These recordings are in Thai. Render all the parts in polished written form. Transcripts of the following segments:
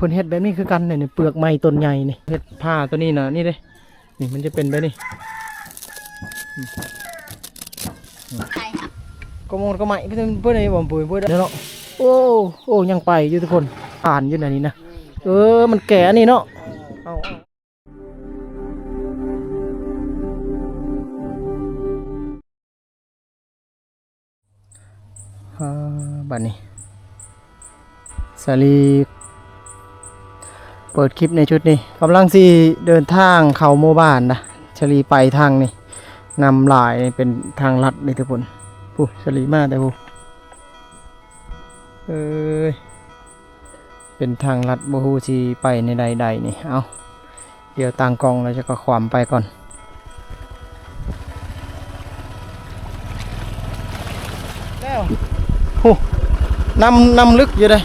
พิ่นเฮ็ดแบบนี้คือกันเนี่ยเปลือกไม้ต้นใหญ่นี่เฮ็ดผ้าตัวนี้นะนี่เด้นี่มันจะเป็นแบบนี้ก็มองก็ไม้เพื่อนไอ้บ่มปุ๋ยเพื่อนเนาะโอ้ยังไปอยู่ทุกคนผ่านอยู่ไหนนี่นะมันแก่นี่เนาะบัดนี้สาลีเปิดคลิปในชุดนี้กำลังสิเดินทางเข้าหมู่บ้านนะสาลีไปทางนี่นำลายเป็นทางลัดเลยทุกคนผู้สาลีมาแต่ผู้เป็นทางลัดบูฮูชีไปในใดๆนี่เอาเดี๋ยวต่างกองเราจะก็ความไปก่อนแล้วโอ้นำลึกอยู่เลย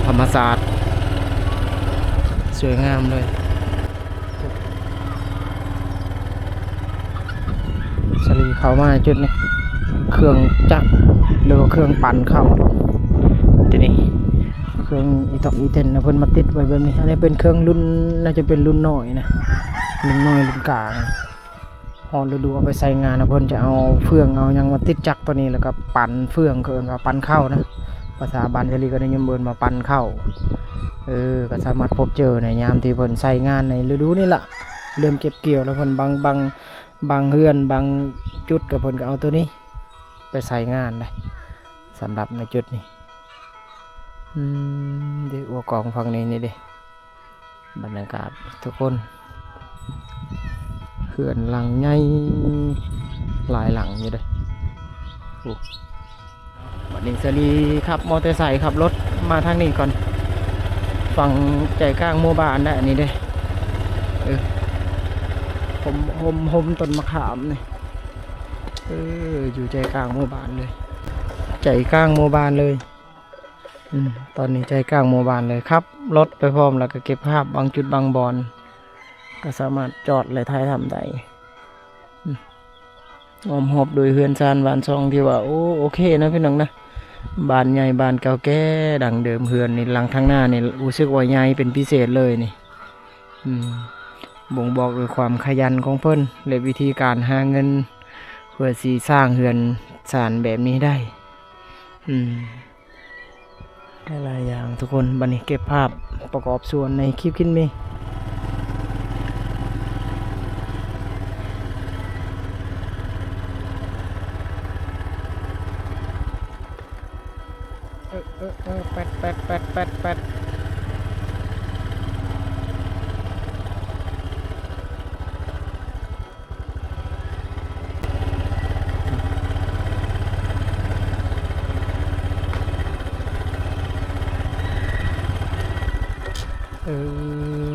ธรรมศาสตร์สวยงามเลยสลีเข้ามาจุดนี้เครื่องจักรหรือว่าเครื่องปั่นเข้าทีนี้เครื่องอีตอกอีเทนนะเพิ่นมาติดไว้แบบนี้อันนี้เป็นเครื่องรุ่นน่าจะเป็นรุ่นน้อยนะรุ่นน้อยรุ่นกลางพอฤดูเอาไปใส่งานนะเพิ่นจะเอาเฟืองเอายังมาติดจักรตัวนี้แล้วก็ปั่นเฟืองเกินว่าปั่นเข้านะภาษาบ้านชลีก็ได้ยินเบิ่นมาปั่นเข้าก็สามารถพบเจอในยามที่เพิ่นใส่งานในฤดูนี่แหละเริ่มเก็บเกี่ยวแล้วเพิ่นบางเฮือนบางจุดกับเพิ่นก็เอาตัวนี้ไปใส่งานได้สำหรับในจุดนี้เดี๋ยวอัวกองฟังนี้นี่เด้บรรยากาศทุกคนเฮือนหลังใหญ่หลายหลังอยู่เลยวันนี้สลีขับมอเตอร์ไซค์ขับรถมาทางนี้ก่อนฝั่งใจกลางหมู่บ้านได้อันนี้เด้ผมต้นมะขามนี่อยู่ใจกลางหมู่บ้านเลยใจกลางหมู่บ้านเลยตอนนี้ใจกลางหมู่บ้านเลยครับรถไปพร้อมแล้วก็เก็บภาพบางจุดบางบอนก็สามารถจอดและถ่ายทำได้อ้อมหอบโดยเฮือนซานบ้านซองที่ว่าโอเคนะพี่น้องนะบ้านใหญ่บ้านเก่าแก่ดังเดิมเฮือนนี่หลังทางหน้านี่รู้สึกว่าใหญ่เป็นพิเศษเลยนี่บ่งบอกด้วยความขยันของเพิ่นและวิธีการหาเงินเพื่อสีสร้างเฮือนซานแบบนี้ได้หลายอย่างทุกคนบัดนี้เก็บภาพประกอบส่วนในคลิปกินมีแปด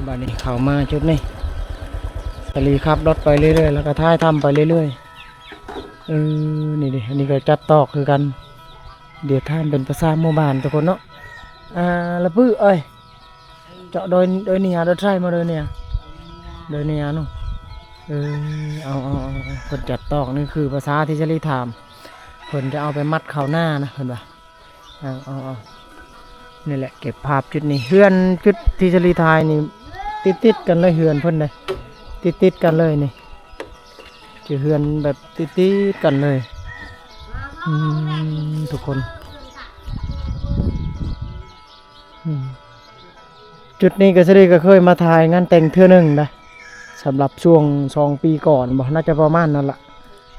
บ้านนี้เข้ามาจุดนี้สลีขับรถไปเรื่อยๆแล้วก็ท้ายทำไปเรื่อยๆนี่ดิอันนี้ก็จัดตอกคือกันเดี๋ยวท่านเป็นภาษาหมู่บ้านทุกคนเนาะละปื้อเอ้ยเจาะโดยเนี่ยโดยใช่มาโดยเนี่ยเนาะเอาคนจัดตอกนี่คือภาษาที่จะรีถามเพิ่นจะเอาไปมัดเข้าหน้านะเห็นปะเอานี่แหละเก็บภาพจุดนี้เฮือนจุดที่จะรีทายนี่ติดกันเลยเฮือนเพิ่นเลยติดกันเลยนี่จะเฮือนแบบติดกันเลยทุกคน จุดนี้ก็สิก็เคยมาถ่ายงานแต่งเทื่อหนึงนะสำหรับช่วง2 ปีก่อนบ่น่าจะประมาณนั้นล่ะ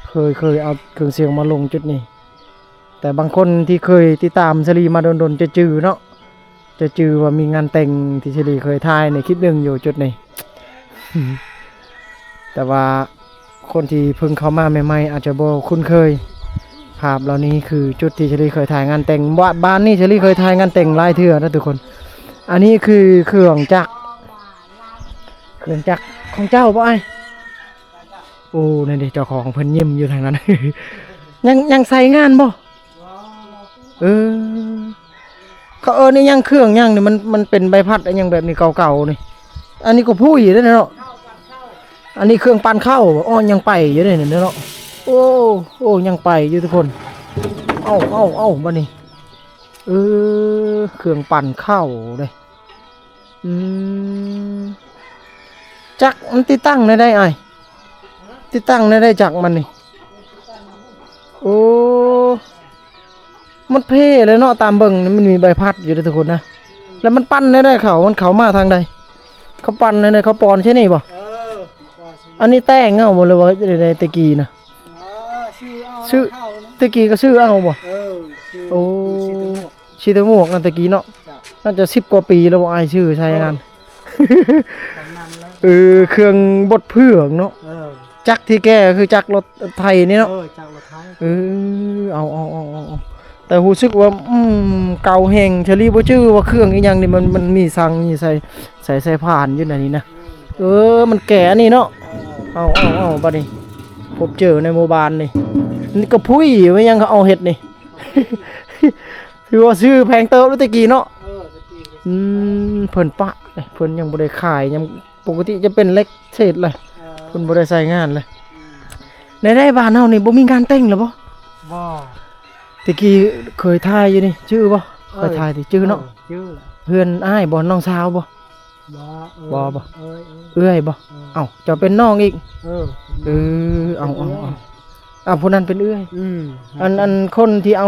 เคยเอาเครื่องเสียงมาลงจุดนี้แต่บางคนที่เคยติดตามชลีมาดนๆจะจื้อเนาะจะจื้อว่ามีงานแต่งที่ชลีเคยถ่ายในคลิปหนึงอยู่จุดนี้ แต่ว่าคนที่เพิ่งเข้ามาใหม่ๆอาจจะบ่คุ้นเคยภาพเหล่านี้คือจุดที่เชลี่เคยถ่ายงานแต่งบ้านนี่เชลี่เคยถ่ายงานแต่งหลายเทื่อนะทุกคนอันนี้คือเครื่องจักรของเจ้าบ่ไอ้โอ้นั่นดิเจ้าของเพิ่นยิ้มอยู่ทางนั้น ยังใส่งานบ่เออเขานี่ยังเครื่องยังนี่มันเป็นใบพัดอันยังแบบนี้เก่าๆนี่อันนี้ก็ผู้อยู่ด้วยเนาะอันนี้เครื่องปั่นข้าวอ๋อยังไปอยู่เลยเนาะโอ้ยังไปอยู่ทุกคนเอ้าบ้านี่เครื่องปั่นข้าวเลยจักมันติดตั้งได้ไอ้ติดตั้งได้จักมันนี่โอ้มันเพ่เลยเนาะตามเบิ่งมันมีใบพัดอยู่ด้วยทุกคนนะแล้วมันปั่นได้มันเขามาทางใดเขาปั่นได้เขาปอนใช่นี่บ่อันนี้แต่งเอาหมดเลยวะในตะกี้นะชื่อตะกี้ก็ชื่อเอาบ่โอ้ชีตะหมวกนั่นตะกี้เนาะน่าจะ10 กว่าปีแล้วบ่อายชื่อใช่งานเครื่องบดเพื่องเนาะจักที่แกคือจักรถไทยนี่เนาะจักรรถไทยเอาแต่รู้สึกว่าเก่าแห้งเชอรี่บ่ชื่อว่าเครื่องอีหยังนี่มันมีสังนี่ใส่ผ่านอยู่ในนี้นะมันแก่นี่เนาะเอาบัดนี้พบเจอในหมู่บ้านนี่ก็พุ้ยไม่ยังเขาเอาเห็ดนี่ ถือว่าซื้อแพงเติบแล้วตะกี้เนาะเพิ่นปะเพิ่นยังบ่ได้ขายยังปกติจะเป็นเล็กเศษเลยเพิ่นบ่ได้ใส่งานเลยในบ้านเฮานี่บ่มีงานแต่งหรอบ่ตะกี้เคยถ่ายอยู่นี่ชื่อบ่เคยถ่ายที่ชื่อเนาะเพื่อนอ้ายบ่น้องสาวบ่บ่เอื้อยบ่เอ้าจะเป็นน้องอีกเอาผู้นั้นเป็นเอื้อยอันคนที่เอ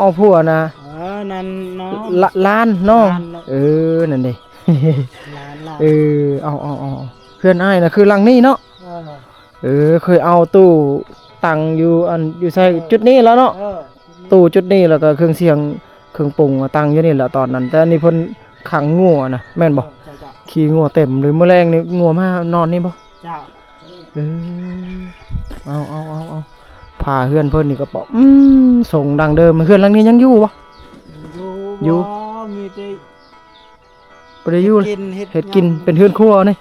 าผัวนะนั่นน้องล้านน้องนั่นดิเอาเพื่อนอ้ายนะคือหลังนี้เนาะเคยเอาตู้ตั้งอยู่ใส่จุดนี้แล้วเนาะตู้จุดนี้แล้วก็เครื่องเสียงเครื่องปรุงตั้งอยู่นี่แหละตอนนั้นแต่นี่เพิ่นขังงัวนะแม่นบ่ขี้งัวเต็มเลยมื้อแรงนี่งัวมานอนนี่บ่เจ้าเอาพาเฮือนเพิ่นนี่ก็บอกส่งดังเดิมเฮือนหลังนี้ยังอยู่บ่อยู่มีแต่บ่ได้อยู่เฮ็ดกินเป็นเฮือนครัวนี่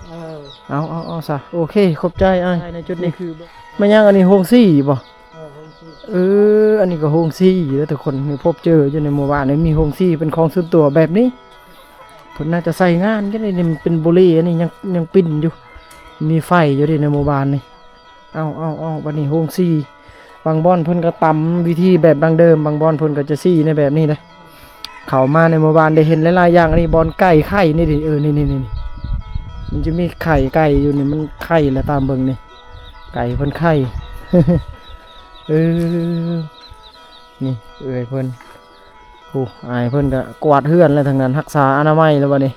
เอาซะโอเคขอบใจอ้ายในจุดนี้คือมันยังอันนี้โฮงซี่บ่อันนี้ก็โฮงซี่แล้วทุกคนมีพบเจออยู่ในหมู่บ้านนี่มีโฮงซี่เป็นของส่วนตัวแบบนี้เพิ่นน่าจะใส่งานก็ได้นี่มันเป็นบุหรี่อันนี้ยังปิ้นอยู่มีไฟอยู่ในหมู่บ้านนี่เอาบัดนี้โฮงซี่บางบ่อนเพิ่นก็ตำวิธีแบบดังเดิมบางบ่อนเพิ่นก็จะซี่ในแบบนี้นะเข้ามาในหมู่บ้านได้เห็นหลายๆอย่างอันนี้บ่อนไก่ไข่นี่ดินี่มันจะมีไก่อยู่นี่มันไข่แล้วตามเบิ่งนี่ไก่เพิ่นไข่ นี่เพิ่นอายเพิ่นก็กวาดเฮือนแล้วทางนั้นรักษาอนามัยแล้วบัดนี้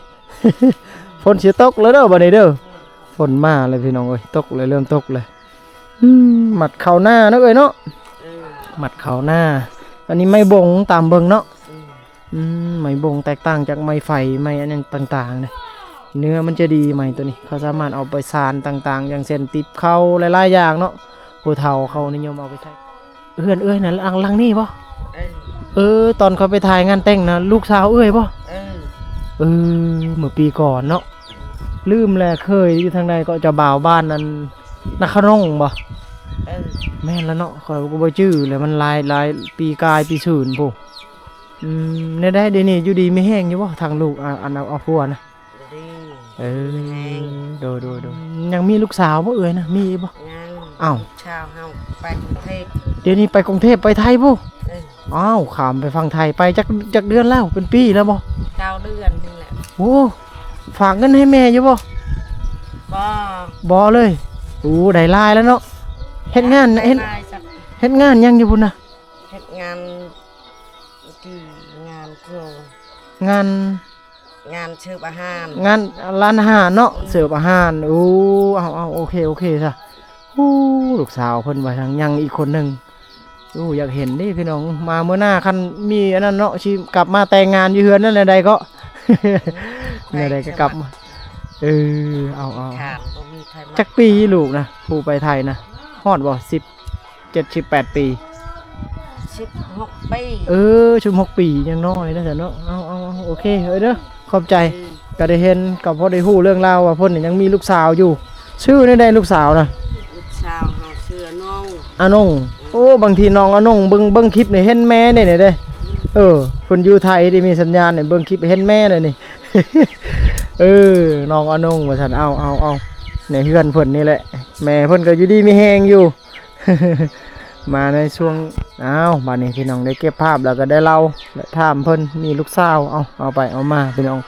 ฝนสิตกแล้วเด้อบัดนี้เด้อฝนมาเลยพี่น้องเอ้ยตกเลยเริ่มตกเลยหมัดเข่าหน้าเนาะเนาะหมัดเข่าหน้าอันนี้ไม่บงตามเบิ่งเนาะไม่บงแตกต่างจากไม้ไฟไม้อันนั้นต่างๆเลยเนื้อมันจะดีไม้ตัวนี้เขาสามารถเอาไปสานต่างๆอย่างเช่นติดเข้าหลายๆอย่างเนาะผู้เฒ่าเขานิยมเอาไปใช้เอื้อยนั่นหลังนี่บ่ตอนเขาไปถ่ายงานแต่งนะลูกสาวเอื้อยบ่เมื่อปีก่อนเนาะลืมแล้วเคยอยู่ทางใดก็จะบ่าวบ้านนั้นนักขนงบ่แม่นแล้วเนาะข้อยก็บ่ชื่อแล้วมันลายปีกายปีซื่นพุได้เดี๋ยวนี้อยู่ดีไม่แห้งอยู่บ่ทางลูกอันเอาผัวนะดูยังมีลูกสาวบ่เอ่ยนะมีบ่อ้าวชาวเฮาไปกรุงเทพเดี๋ยวนี้ไปกรุงเทพไปไทยบ่อ้าวข้ามไปฝั่งไทยไปจักเดือนแล้วเป็นปีแล้วบ่9 เดือนนี่แหละโอ้ฝากเงินให้แม่อยู่บ่บ่เลยได้ลายแล้วเนาะเฮ็ดงานยังอยู่พุ่นน่ะเฮ็ดงานกี่งานครูงาน งานเชิญอาหาร งานร้านอาหารเนาะเสิร์ฟอาหารโอ้เอาโอเคซะโอ้ลูกสาวเพิ่นว่าทางยังอีกคนหนึงโอ้อยากเห็นนี่พี่น้องมาเมื่อหน้าคันมีอันนั้นเนาะสิกลับมาแต่งงานอยู่เฮือนนั่นแหละใดก็ นั่นใดก็กลับมาเอา ขาดบ่มีใครมา จักปีลูกนะผู้ไปไทยนะฮอดบ่17-18 ปี 16 ปี ชุม6 ปียังน้อยนะจ๊ะเนาะเอาโอเคเด้อขอบใจก็ได้เห็นก็พอได้ฮู้เรื่องราวว่าเพิ่นนี่ยังมีลูกสาวอยู่ชื่อได้ลูกสาวนะ ลูกสาวเฮาชื่อน้อง อานงโอ้บางทีน้องอานงเบิ่งคลิปนี่เห็นแม่นี่เด้เพิ่นอยู่ไทยได้มีสัญญาณนี่เบิ่งคลิปเห็นแม่เลยนี่ น้องอานงว่าซั่นเอาในเฮือนเพิ่นนี่แหละแม่เพิ่นก็อยู่ดีมีแฮงอยู่ มาในช่วงบัดนี้พี่น้องได้เก็บภาพแล้วก็ได้เล่าและถามเพิ่นมีลูกสาวเอาไปเอามาพี่น้อง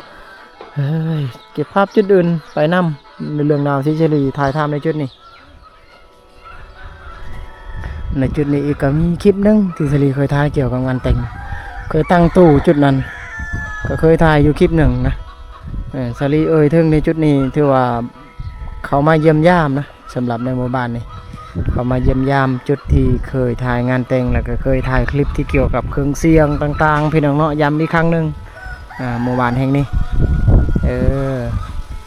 เฮ้ยเก็บภาพจุดอื่นไปนำในเรื่องราวที่เฉลีถ่ายทำในจุดนี้ในจุดนี้อีกก็มีคลิปหนึงที่เฉลีเคยถ่ายเกี่ยวกับงานแต่งเคยตั้งตู้จุดนั้นก็เคยถ่ายอยู่คลิปหนึ่งนะเฉลีถึงในจุดนี้ถือว่าเขามาเยี่ยมยามนะสำหรับในหมู่บ้านนี่เขามาเยี่ยมยามจุดที่เคยถ่ายงานแต่งแล้วก็เคยถ่ายคลิปที่เกี่ยวกับเครื่องเสียงต่างๆพี่น้องเนาะย้ำอีกครั้งหนึ่งหมู่บ้านแห่งนี้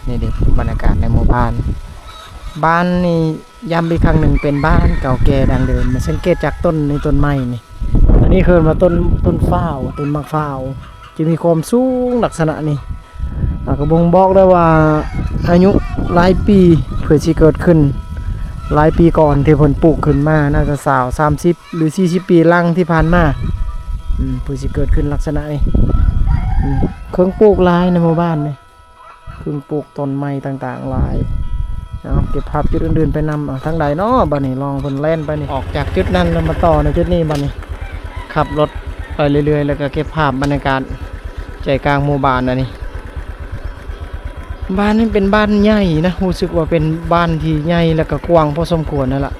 นี่ดิบรรยากาศในหมู่บ้านนี่ย้ำอีกครั้งหนึ่งเป็นบ้านเก่าแก่ดังเดิมมาสังเกตจากต้นในต้นไม้นี่อันนี้คือมาต้นฟ้าวต้นมะฟ้าวจะมีความสูงลักษณะนี้ก็บ่งบอกได้ว่าอายุหลายปีเพื่อที่เกิดขึ้นหลายปีก่อนที่ผลปลูกขึ้นมาน่าจะ30 หรือ 40 ปีหลังที่ผ่านมาเพื่อที่เกิดขึ้นลักษณะนี้เครื่องปลูกหลายในหมู่บ้านนี่เครื่องปลูกต้นไม้ต่างๆหลายเก็บภาพจุดอื่นๆไปนำทางใดเนาะบัดนี้ลองเพิ่นแล่นไปนี่ออกจากจุดนั้นแล้วมาต่อในจุดนี้บัดนี้ขับรถไปเรื่อยๆแล้วก็เก็บภาพบรรยากาศใจกลางหมู่บ้านอันนี้บ้านนี้เป็นบ้านใหญ่นะรู้สึกว่าเป็นบ้านที่ใหญ่แล้วก็กว้างพอสมควรนั่นแหละ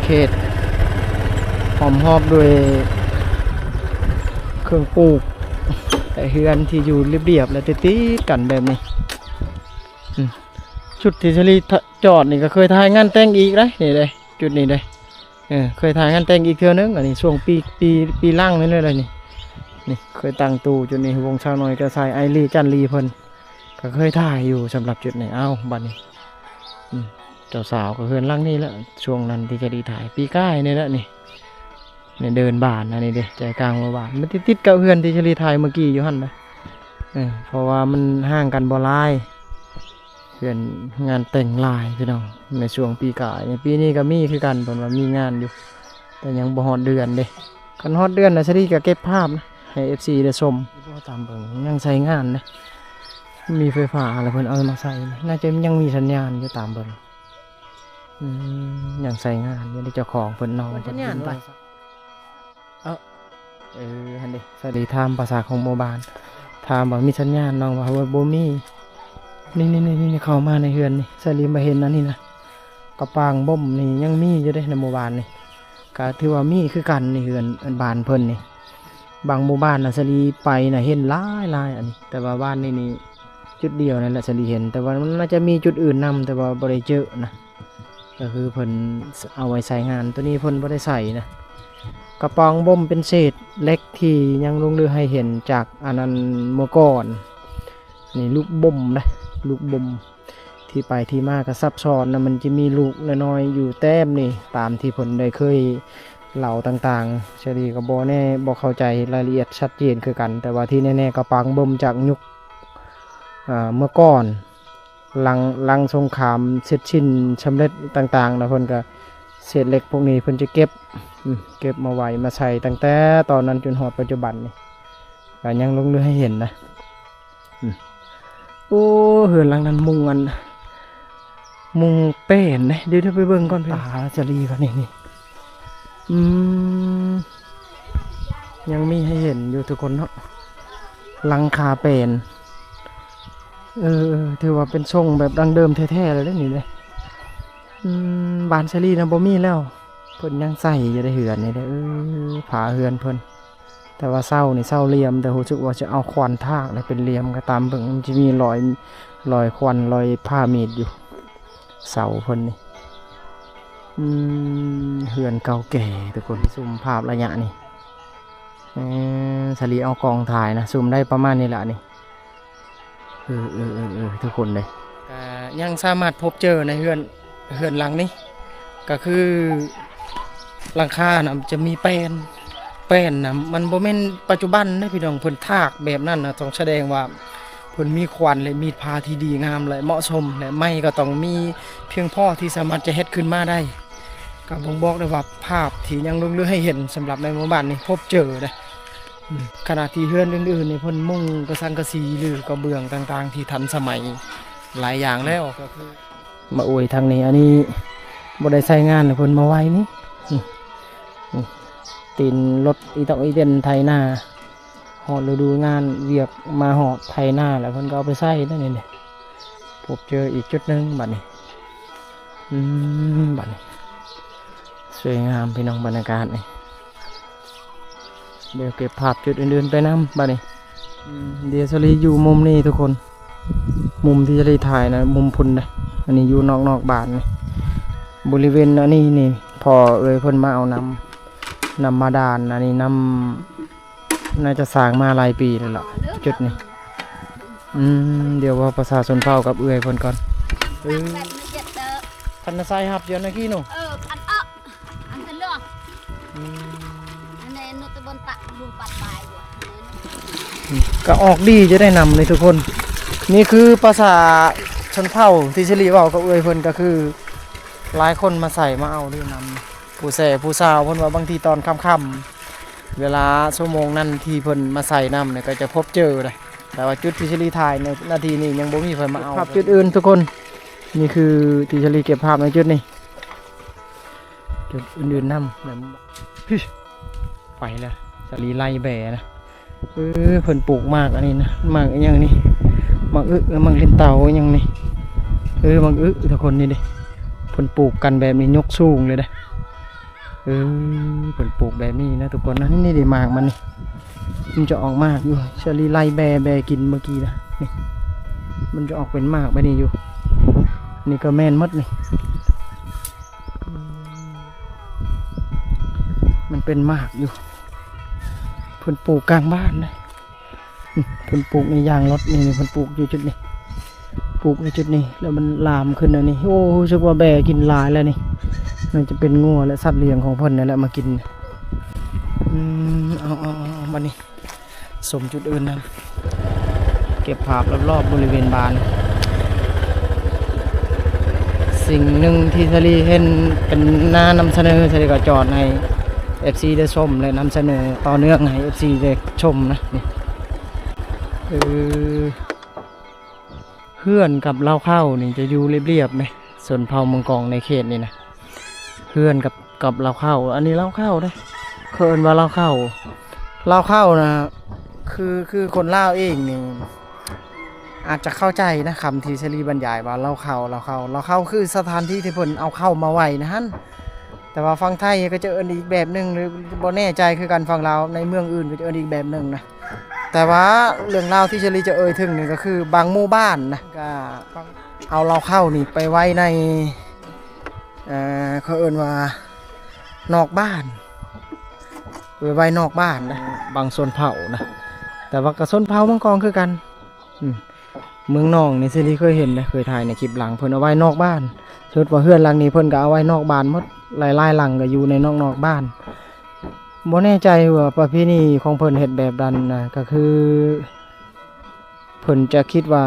เขตหอมหอบด้วยเครื่องปลูกแต่เฮือนที่อยู่เรียบๆและติดๆกันแบบนี้จุดที่เฉลีจอดนี่ก็เคยถ่ายงานแต่งอีกนะนี่เลยจุดนี้เลยเคยถ่ายงานแต่งอีกเทื่อนึงอันนี้ช่วงปีล่างนี่เลยนี่เคยตั้งตู้จุดนี้วงชาวน้อยก็ใส่ไอรีจันรีเพิ่นก็เคยถ่ายอยู่สำหรับจุดนี้บัดนี้เจ้าสาวก็เฮือนล่างนี่แหละช่วงนั้นที่จะดีถ่ายปีใกล้นี่แหละนี่เดินบ้านอันนี้เด้ใจกลางหมู่บ้านมันติดกับเฮือนที่จะดีถ่ายเมื่อกี้อยู่หั่นนะเพราะว่ามันห่างกันบ่หลายเพื่อนงานแต่งลายพี่น้องในช่วงปีกายปีนี้ก็มีคือกันเพิ่นว่ามีงานอยู่แต่ยังบ่ฮอดเดือนเด้คันฮอดเดือนน่ะสิได้ก็เก็บภาพนะให้ FC ได้ชมตามเบิ่งยังใช้งานเด้มีไฟฟ้าอะไรเพิ่นเอามาใส่น่าจะยังมีสัญญาณอยู่ตามเบิ่งยังใช้งานอยู่ในเจ้าของเพิ่นนอนสัญญาณไปหั่นดิสวัสดีถามภาษาของหมู่บ้านถามว่ามีสัญญาณน้องว่าบ่มีนี่เข้ามาในเฮือนนี่สลีมาเห็นนะนี่นะกระปางบ่มนี่ยังมีอยู่ได้ในหมู่บ้านนี่ก็ถือว่ามีคือกันในเฮือนบ้านเพิ่นนี่บางหมู่บ้านน่ะสลีไปน่ะเห็นหลายอันนี้แต่ว่าบ้านนี่จุดเดียวนั่นแหละสลีเห็นแต่ว่ามันน่าจะมีจุดอื่นนำแต่ว่าบ่ได้เจอนะก็คือเพิ่นเอาไว้ใส่งานตัวนี้เพิ่นบ่ได้ใส่นะกระปองบ่มเป็นเศษเล็กที่ยังลงเรือให้เห็นจากอันนั้นเมื่อก่อนนี่ลูกบ่มนะลูกบ่มที่ไปที่มาก็ซับซ้อนนะมันจะมีลูกน้อยๆอยู่แต้มนี่ตามที่ผลได้เคยเหล่าต่างๆเฉลี่ยกับบ่แน่บ่เข้าใจรายละเอียดชัดเจนคือกันแต่ว่าที่แน่ๆกระปังบ่มจากยุคเมื่อก่อนหลังสงครามเสร็จสิ้นสำเร็จต่างๆแล้วเพิ่นก็เศษเหล็กพวกนี้เพิ่นจะเก็บมาไว้มาใส่ตั้งแต่ตอนนั้นจนฮอดปัจจุบันนี่ก็ยังลงเรือให้เห็นนะโอ้เหือนหลังนั้นมุงเป็นนะเดี๋ยวไปเบิ่งก่อนตาจะรีกันนี่ยังมีให้เห็นอยู่ทุกคนเนาะหลังคาเป็นถือว่าเป็นทรงแบบดังเดิมแท้ๆเลยนี่เลยบานชลีนะบ่มีแล้วเพิ่นยังใส่อยู่ในเหือนนี่เด้อผาเหือนเพิ่น แต่ว่าเศร้านี่เศร้าเหลี่ยมแต่รู้สึกว่าจะเอาควันทากเลยเป็นเหลี่ยมก็ตามเบิ่งมันจะมีรอยควันรอยผ้ามีดอยู่เสาเพิ่นนี่เฮือนเก่าแก่ทุกคนซูมภาพระยะนี่สลีเอากองถ่ายนะซูมได้ประมาณนี้แหละนี่ทุกคนเลยยังสามารถพบเจอในเฮือนหลังนี้ก็คือหลังคานะจะมีแป้นนะมันบ่แม่นปัจจุบันนะพี่น้องเพิ่นทากแบบนั้นนะต้องแสดงว่าเพิ่นมีควันเลยมีดพาที่ดีงามเลยเหมาะสมและไม้ก็ต้องมีเพียงพอที่สามารถจะเฮ็ดขึ้นมาได้ก็บ่งบอกได้ว่าภาพที่ยังลงเรือให้เห็นสำหรับในหมู่บ้านนี้พบเจอนะขณะที่เฮือนอื่นๆนี่เพิ่นมุ่งกระสังกะสีหรือกระเบื้องต่างๆที่ทันสมัยหลายอย่างแล้วก็คือมาอวยทางนี้อันนี้บ่ได้ใช้งานเพิ่นมาไว้นี่ตีนรถอีตอกอีเดนไทยหน้าหอดฤดูงานเวียกมาหอดไทยหน้าแล้วเพิ่นก็เอาไปใส่นั่นนี่พบเจออีกจุดนึงบัดนี้บัดนี้สวยงามพี่น้องบรรยากาศนี่เดี๋ยวเก็บภาพจุดอื่นๆไปน้ำบัดนี้เดี๋ยวสลีอยู่มุมนี้ทุกคนมุมที่จะได้ถ่ายนะมุมพุ่นนะอันนี้อยู่นอกบ้านนี่บริเวณอันนี้นี่พอเพิ่นมาเอานำมาดานอันนี้น่าจะสร้างมาหลายปีแล้วล่ะจุดนี้เดี๋ยวว่าประชาชนเฝ้ากับเพิ่นก่อนพันธุ์ไซฮับเดี๋ยวนะกี้หนูอันอันเลือกอันนี้นุตบนตะดูปัดปลายอยู่ก็ออกดีจะได้นำเลยทุกคนนี่คือภาษาชนเผ่าที่เฉลี่ยเว้ากับเพิ่นก็คือหลายคนมาใส่มาเอาด้วยนำผู้แส่ผู้สาวเพิ่นว่าบางทีตอนค่ำๆเวลาชั่วโมงนั้นที่เพิ่นมาใส่นำเนี่ยก็จะพบเจอเลยแต่ว่าจุดที่เฉลี่ยถ่ายในนาทีนี้ยังบ่มีเพิ่นมาเอาภาพจุดอื่นทุกคนนี่คือที่เฉลี่ยเก็บภาพในจุดนี้จุดอื่นๆนำแบบไปแล้วเฉลี่ยไล่แบ่นะเพิ่นปลูกมากอันนี้นะมากอย่างนี้มังมังเล่นเต่าอย่างนี้มังทุกคนนี่ดิเพิ่นปลูกกันแบบนี้ยกสูงเลยนะเพิ่นปลูกแบบนี้นะทุกคนนะนี่ดิมากมันนี่มันจะออกมากอยู่เชอรี่ไล่แบกินเมื่อกี้นะนี่มันจะออกเป็นมากไปนี่อยู่นี่ก็แม่นมัดนี่มันเป็นมากอยู่เพิ่นปลูกกลางบ้านนะเพิ่นปลูกในยางรถนี่เพิ่นปลูกอยู่จุดนี้ปลูกในจุดนี้แล้วมันลามขึ้นอันนี้โอ้รู้สึกว่าแบกินหลายแล้วนี่มันจะเป็นงัวและสัตว์เลี้ยงของเพิ่นนั่นแหละมากินเอามานี่สมจุดอื่นนั่นเก็บภาพรอบๆบริเวณบ้านสิ่งหนึ่งที่ทะเลเห็นเป็นหน้านำเสนอทะเลก็จอดให้ FC ได้ชมและนำเสนอต่อเนื่องให้ FC ได้ชมนะนี่เพื่อนกับเล่าเข้านี่จะอยู่เรียบๆไหมส่วนเผามังกรในเขตนี่นะเพื่อนกับเล่าเข้าอันนี้เล่าเข้าได้เคินว่าเล่าเข้านะคือคนเล่าเองนี่อาจจะเข้าใจนะคำที่เชลีบรรยายว่าเล่าเข้าคือสถานที่ที่เพิ่นเอาเข้ามาไว้นะฮั่นแต่ว่าฟังไทยก็จะเอิ้นอีกแบบนึงหรือบ่แน่ใจคือกันฟังลาวในเมืองอื่นก็จะเอิ้นอีกแบบนึงนะแต่ว่าเรื่องราวที่เชลีจะเอ่ยถึงนี่ก็คือบางหมู่บ้านนะก็เอาเราเข้านี่ไปไว้ในเขาเอิ้นว่านอกบ้านไว้นอกบ้านนะบางส่วนเผานะแต่ว่ากระส่วนเผามังกรคือกันเมืองนองนี่เชลีเคยเห็นนะเคยถ่ายในคลิปหลังเพิ่นเอาไว้นอกบ้านเชิดว่าเฮือนหลังนี้เพิ่นก็เอาไว้นอกบ้านหมดหลายๆหลังก็อยู่ในนอกบ้านบ่แน่ใจว่าประเพณีของเพิ่นเฮ็ดแบบนั้นนะก็คือเพิ่นจะคิดว่า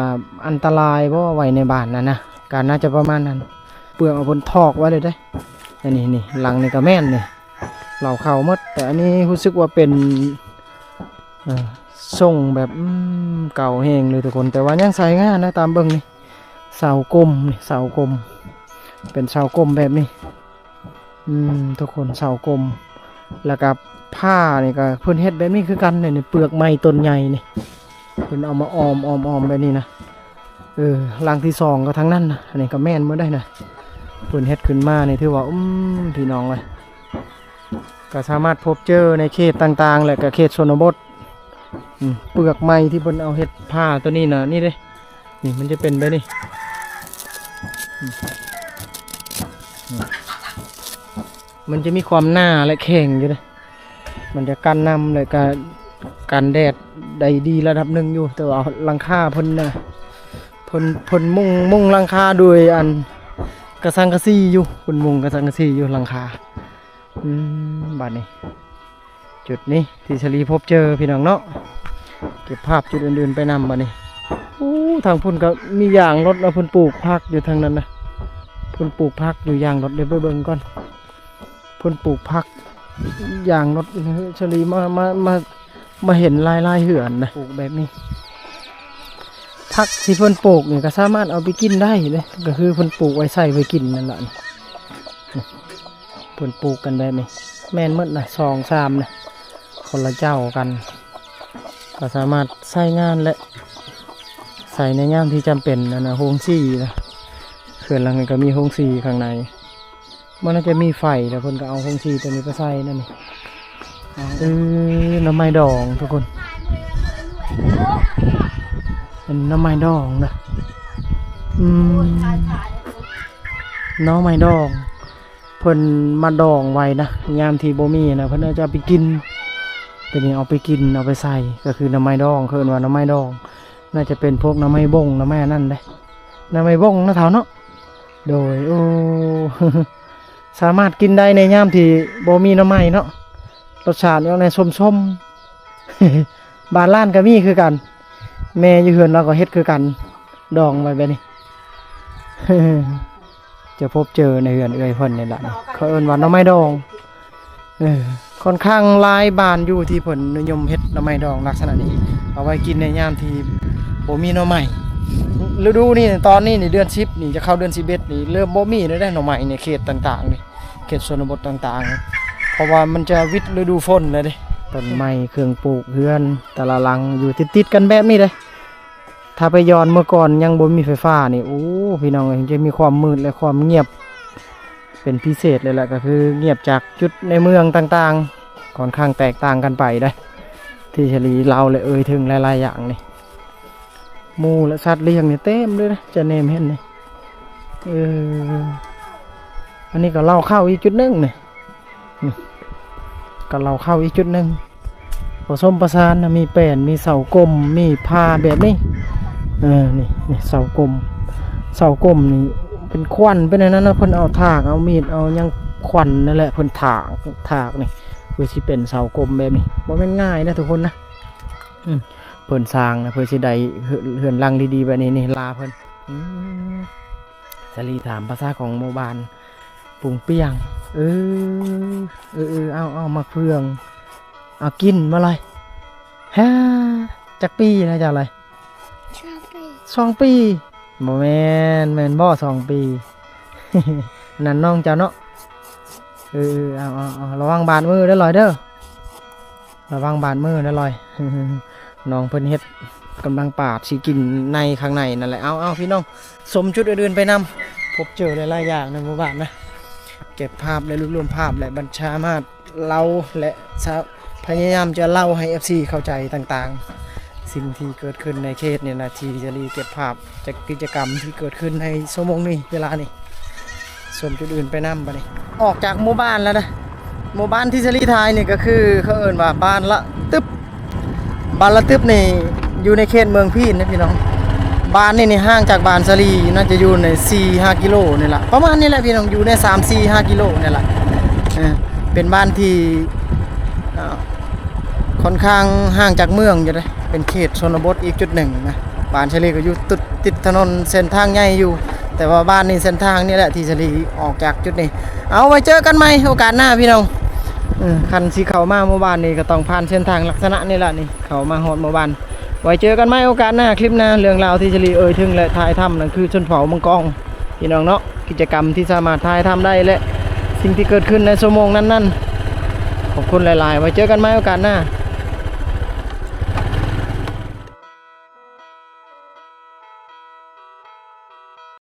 อันตรายบ่ไว้ในบ้านนะการน่าจะประมาณนั้นเปลืองเอาเพิ่นทอกไว้เลยเด้อันนี้หลังนี่ก็แม่นนี่เหล่าเข้าหมดแต่อันนี้รู้สึกว่าเป็นทรงแบบเก่าแห้งเลยทุกคนแต่ว่ายังใช้งานนะตามเบิ่งนี่เสากลมนี่เสากลมเป็นเสากลมแบบนี้ทุกคนเสากลมแล้วก็ผ้านี่ก็เพิ่นเฮ็ดแบบนี้คือกันนี่เปลือกไม้ต้นใหญ่นี่เพิ่นเอามาออมแบบนี้นะหลังที่2ก็ทั้งนั้นนะอันนี้ก็แม่นบ่ได้นะเพิ่นเฮ็ดขึ้นมานี่ถือว่าพี่น้องเลย ก็สามารถพบเจอในเขตต่างๆและก็เขตชนบทเปลือกไม้ที่เพิ่นเอาเฮ็ดผ้าตัวนี้นะนี่เด้นี่มันจะเป็นแบบนี้มันจะมีความหนาและแข็งอยู่เลยมันจะกันน้ำเลยก็กันแดดได้ดีระดับหนึ่งอยู่แต่ว่าหลังคาเพิ่นนะเพิ่นมุ่งหลังคาโดยอันกระสังกะสีอยู่เพิ่นมุ่งกระสังกะสีอยู่หลังคาบัดนี้จุดนี้ที่ชลีพบเจอพี่น้องเนาะเก็บภาพจุดอื่นๆไปนำบัดนี้ทางพุ่นก็มียางรถแล้วเพิ่นปลูกผักอยู่ทางนั้นนะเพิ่นปลูกผักอยู่ยางรถเดี๋ยวไปเบิ่งก่อนเพิ่นปลูกผักยางรถชลีมาเห็นลายเหือนนะปลูกแบบนี้ผักที่เพิ่นปลูกนี่ก็สามารถเอาไปกินได้เลยก็คือเพิ่นปลูกไว้ใส่ไว้กินนั่นแหละเพิ่นปลูกกันแบบนี้แม่นหมดนะ2 3นะคนละเจ้ากันก็สามารถใช้งานและใส่ในย่ามที่จำเป็นนะโฮงซี่นะเขื่อนหลังนี้ก็มีโฮงซี่ข้างในมันน่าจะมีไฟแล้วเพิ่นก็เอาโฮงซี่ตัวนี้ไปใส่นั่นนี่น้ำไม้ดองทุกคนเป็นน้ำไม้ดองนะน้องไม้ดองเพิ่นมาดองไว้นะยามที่บ่มีนะเพิ่นน่าจะไปกินตัวนี้เอาไปกินเอาไปใส่ก็คือน้ำไม้ดองเพิ่นว่าน้ำไม้ดองน่าจะเป็นพวกน้ำไม้บงน้ำไม้นั่นเลยน้ำไม้บงนะเท่าเนาะโดยสามารถกินได้ในยามที่บ่มีน้ำไม้เนาะรสชาติเอาในส้มๆ บ้านล้านก็มีคือกันแม่อยู่เฮือนเราก็เฮ็ดคือกันดองไว้แบบนี้ จะพบเจอในเฮือนเอื้อยเพิ่นนี่แหละเขาเอิ้นว่าน้ำไม้ดองค่อนข้างหลายบ้านอยู่ที่เพิ่นนิยมเฮ็ดน้ำไม้ดองลักษณะนี้เอาไว้กินในยามที่บ่มีหน่อไม้ฤดูนี่ตอนนี้นี่เดือน10นี่จะเข้าเดือน11นี่เริ่มบ่มีแล้วได้หน่อไม้ในเขตต่างๆนี่เขตชนบทต่างๆเพราะว่ามันจะวิทย์ฤดูฝนเลยเด้ต้นไม้เครื่องปลูกเฮือนแต่ละหลังอยู่ติดๆกันแบบนี้เลยถ้าไปย้อนเมื่อก่อนยังบ่มีไฟฟ้านี่โอ้พี่น้องจะมีความมืดและความเงียบเป็นพิเศษเลยแหละก็คือเงียบจากจุดในเมืองต่างๆค่อนข้างแตกต่างกันไปได้ที่ชลีเราเลยถึงหลายๆอย่างนี่หมูและสัตว์เลี้ยงนี่เต็มเลยนะจะเนมเห็นนี่อันนี้ก็เล่าเข้าอีกจุดนึงนี่ก็เล่าเข้าอีกจุดนึงผสมประสานนะมีแป้นมีเสากลมมีผ้าแบบนี้นี่เสากลมนี่เป็นควันเป็นอะไรนั่นนะเพิ่นเอาถากเอามีดเอายังควันนั่นแหละเพิ่นถากนี่เพื่อที่เป็นเสากลมแบบนี้บ่แม่นง่ายนะทุกคนนะเพิ่นสร้างนะเพื่อสิได้เฮือนหลังดีๆแบบนี้นี่ลาเพิ่นสลีถามภาษาของหมู่บ้านปุงเปียงเอามาเฟืองเอากินมาเลยฮะจักปีนะจ๊ะอะไร2 ปีบ่แม่นบ่2 ปี นั่นน้องเจ้าเนาะเอาระวังบาดมือได้ลอยเด้อระวังบาดมือได้ลอย น้องเพิ่นเฮ็ดกำลังปาดสิกินในข้างในนั่นแหละเอาพี่น้องสมจุดอื่นๆไปนำพบเจอหลายๆอย่างในหมู่บ้านนะเก็บภาพและรวมภาพและบัญชามาเล่าและพยายามจะเล่าให้ FC เข้าใจต่างๆสิ่งที่เกิดขึ้นในเขตเนี่ยนะที่จะรีเก็บภาพจากกิจกรรมที่เกิดขึ้นในชั่วโมงนี้เวลานี้สมจุดอื่นไปนำบัดนี้ออกจากหมู่บ้านแล้วนะหมู่บ้านที่ชลีทายนี่ก็คือเขาเอิ้นว่าบ้านละตึบนี่อยู่ในเขตเมืองพีนนะพี่น้องบ้านนี่ห่างจากบ้านสลีน่าจะอยู่ใน 4-5 กิโลนี่แหละประมาณนี้แหละพี่น้องอยู่ใน 3-4-5 กิโลนี่แหละเป็นบ้านที่ค่อนข้างห่างจากเมืองอยู่เลยเป็นเขตชนบทอีกจุดหนึ่งนะบ้านชลีก็อยู่ติดถนนเส้นทางใหญ่อยู่แต่ว่าบ้านนี่เส้นทางนี่แหละที่ชลีออกจากจุดนี้เอาไว้เจอกันใหม่โอกาสหน้าพี่น้องคันสีเขามาหมู่บ้านนี่ก็ต้องผ่านเส้นทางลักษณะนี่แหละนี่เขามาฮอดหมู่บ้านไว้เจอกันไหมโอกาสหน้าคลิปหน้าเรื่องราวที่ชลีถึงและถ่ายทำนั่นคือชนเผ่ามังกรพี่น้องเนาะกิจกรรมที่สามารถถ่ายทำได้และสิ่งที่เกิดขึ้นในชั่วโมงนั้นๆขอบคุณหลายๆไว้เจอกันไหมโอกาสหน้า